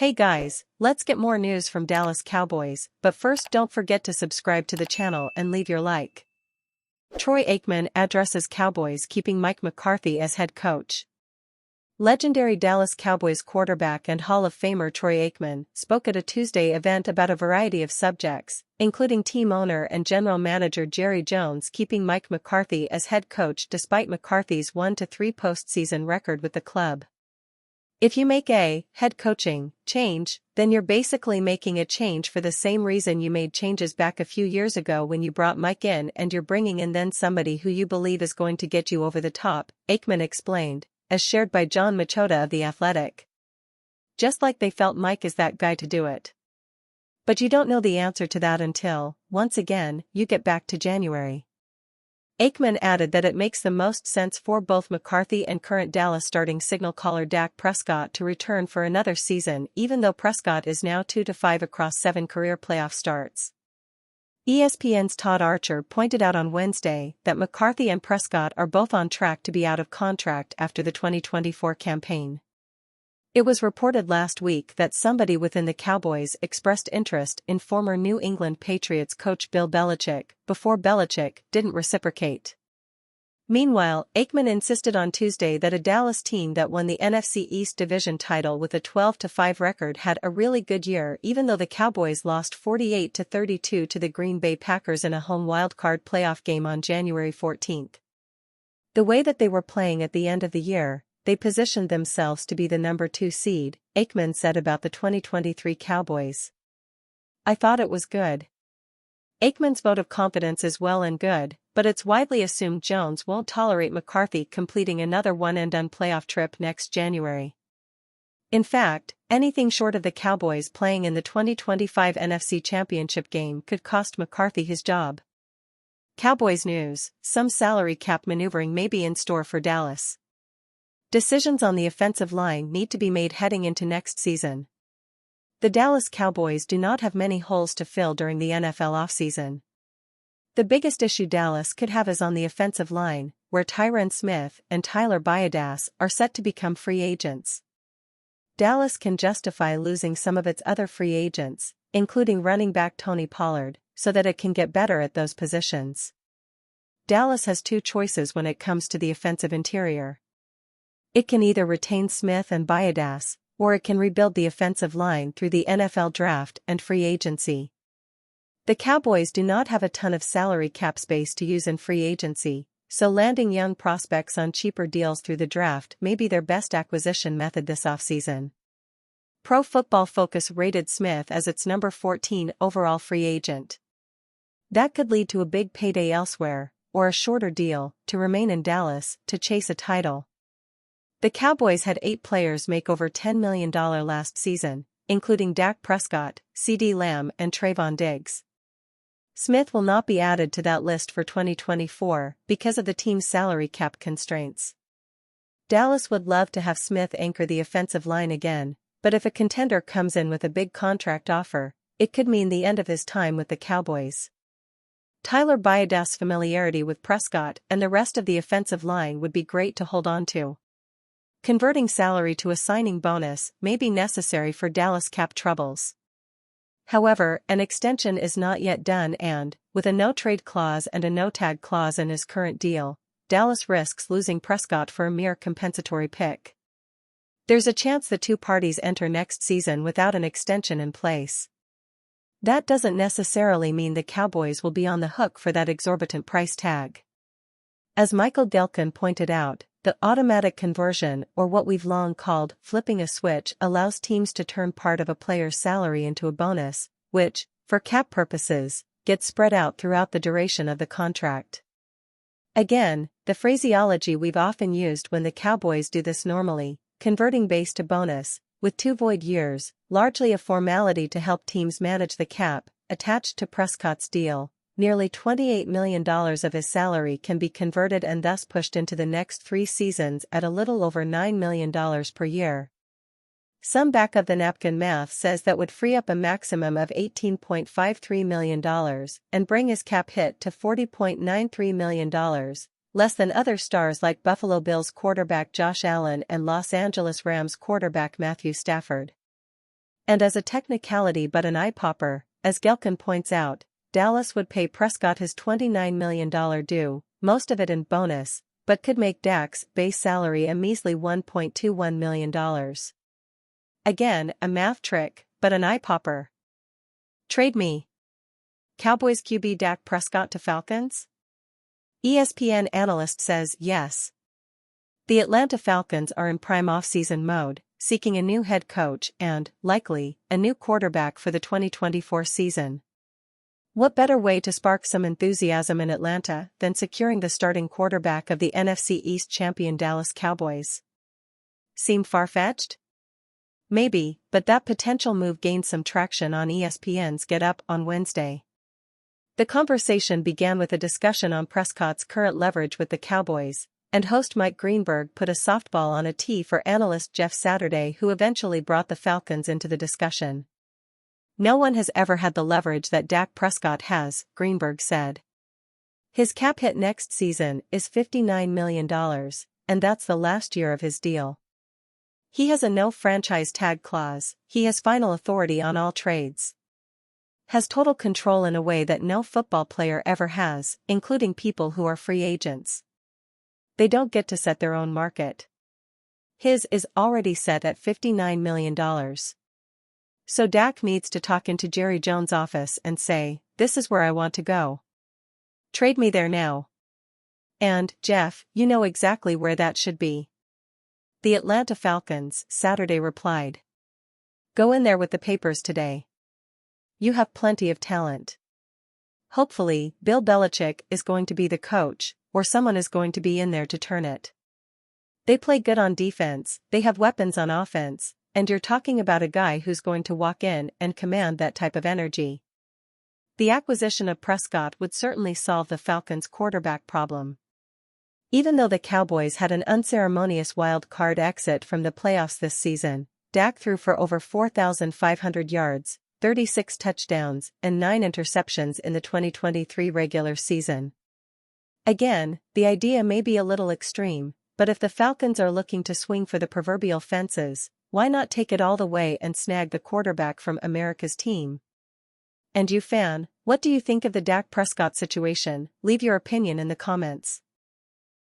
Hey guys, let's get more news from Dallas Cowboys, but first don't forget to subscribe to the channel and leave your like. Troy Aikman addresses Cowboys keeping Mike McCarthy as head coach. Legendary Dallas Cowboys quarterback and Hall of Famer Troy Aikman spoke at a Tuesday event about a variety of subjects, including team owner and general manager Jerry Jones keeping Mike McCarthy as head coach despite McCarthy's 1-3 postseason record with the club. If you make a head coaching change, then you're basically making a change for the same reason you made changes back a few years ago when you brought Mike in, and you're bringing in then somebody who you believe is going to get you over the top, Aikman explained, as shared by John Machota of The Athletic. Just like they felt Mike is that guy to do it. But you don't know the answer to that until, once again, you get back to January. Aikman added that it makes the most sense for both McCarthy and current Dallas starting signal caller Dak Prescott to return for another season, even though Prescott is now 2-5 across 7 career playoff starts. ESPN's Todd Archer pointed out on Wednesday that McCarthy and Prescott are both on track to be out of contract after the 2024 campaign. It was reported last week that somebody within the Cowboys expressed interest in former New England Patriots coach Bill Belichick, before Belichick didn't reciprocate. Meanwhile, Aikman insisted on Tuesday that a Dallas team that won the NFC East division title with a 12-5 record had a really good year, even though the Cowboys lost 48-32 to the Green Bay Packers in a home wildcard playoff game on January 14. The way that they were playing at the end of the year, they positioned themselves to be the number 2 seed, Aikman said about the 2023 Cowboys. I thought it was good. Aikman's vote of confidence is well and good, but it's widely assumed Jones won't tolerate McCarthy completing another one-and-done playoff trip next January. In fact, anything short of the Cowboys playing in the 2025 NFC Championship game could cost McCarthy his job. Cowboys news: some salary cap maneuvering may be in store for Dallas. Decisions on the offensive line need to be made heading into next season. The Dallas Cowboys do not have many holes to fill during the NFL offseason. The biggest issue Dallas could have is on the offensive line, where Tyron Smith and Tyler Biadasz are set to become free agents. Dallas can justify losing some of its other free agents, including running back Tony Pollard, so that it can get better at those positions. Dallas has 2 choices when it comes to the offensive interior. It can either retain Smith and Biadasz, or it can rebuild the offensive line through the NFL draft and free agency. The Cowboys do not have a ton of salary cap space to use in free agency, so landing young prospects on cheaper deals through the draft may be their best acquisition method this offseason. Pro Football Focus rated Smith as its number 14 overall free agent. That could lead to a big payday elsewhere, or a shorter deal, to remain in Dallas, to chase a title. The Cowboys had 8 players make over $10 million last season, including Dak Prescott, CeeDee Lamb and Trayvon Diggs. Smith will not be added to that list for 2024 because of the team's salary cap constraints. Dallas would love to have Smith anchor the offensive line again, but if a contender comes in with a big contract offer, it could mean the end of his time with the Cowboys. Tyler Biadasz's familiarity with Prescott and the rest of the offensive line would be great to hold on to. Converting salary to a signing bonus may be necessary for Dallas cap troubles. However, an extension is not yet done and, with a no-trade clause and a no-tag clause in his current deal, Dallas risks losing Prescott for a mere compensatory pick. There's a chance the 2 parties enter next season without an extension in place. That doesn't necessarily mean the Cowboys will be on the hook for that exorbitant price tag. As Michael Delkin pointed out, the automatic conversion, or what we've long called flipping a switch, allows teams to turn part of a player's salary into a bonus, which, for cap purposes, gets spread out throughout the duration of the contract. Again, the phraseology we've often used when the Cowboys do this normally, converting base to bonus, with 2 void years, largely a formality to help teams manage the cap, attached to Prescott's deal. Nearly $28 million of his salary can be converted and thus pushed into the next 3 seasons at a little over $9 million per year. Some back-of-the-napkin math says that would free up a maximum of $18.53 million and bring his cap hit to $40.93 million, less than other stars like Buffalo Bills quarterback Josh Allen and Los Angeles Rams quarterback Matthew Stafford. And as a technicality but an eye-popper, as Gelkin points out, Dallas would pay Prescott his $29 million due, most of it in bonus, but could make Dak's base salary a measly $1.21 million. Again, a math trick, but an eye-popper. Trade me. Cowboys QB Dak Prescott to Falcons? ESPN analyst says yes. The Atlanta Falcons are in prime off-season mode, seeking a new head coach and, likely, a new quarterback for the 2024 season. What better way to spark some enthusiasm in Atlanta than securing the starting quarterback of the NFC East champion Dallas Cowboys? Seem far-fetched? Maybe, but that potential move gained some traction on ESPN's Get Up on Wednesday. The conversation began with a discussion on Prescott's current leverage with the Cowboys, and host Mike Greenberg put a softball on a tee for analyst Jeff Saturday, who eventually brought the Falcons into the discussion. No one has ever had the leverage that Dak Prescott has, Greenberg said. His cap hit next season is $59 million, and that's the last year of his deal. He has a no franchise tag clause, he has final authority on all trades. Has total control in a way that no football player ever has, including people who are free agents. They don't get to set their own market. His is already set at $59 million. So Dak needs to talk into Jerry Jones' office and say, "This is where I want to go. Trade me there now." And, Jeff, you know exactly where that should be. The Atlanta Falcons, Saturday replied. Go in there with the papers today. You have plenty of talent. Hopefully, Bill Belichick is going to be the coach, or someone is going to be in there to turn it. They play good on defense, they have weapons on offense, and you're talking about a guy who's going to walk in and command that type of energy. The acquisition of Prescott would certainly solve the Falcons' quarterback problem. Even though the Cowboys had an unceremonious wild card exit from the playoffs this season, Dak threw for over 4,500 yards, 36 touchdowns, and 9 interceptions in the 2023 regular season. Again, the idea may be a little extreme, but if the Falcons are looking to swing for the proverbial fences, why not take it all the way and snag the quarterback from America's team? And you fan, what do you think of the Dak Prescott situation? Leave your opinion in the comments.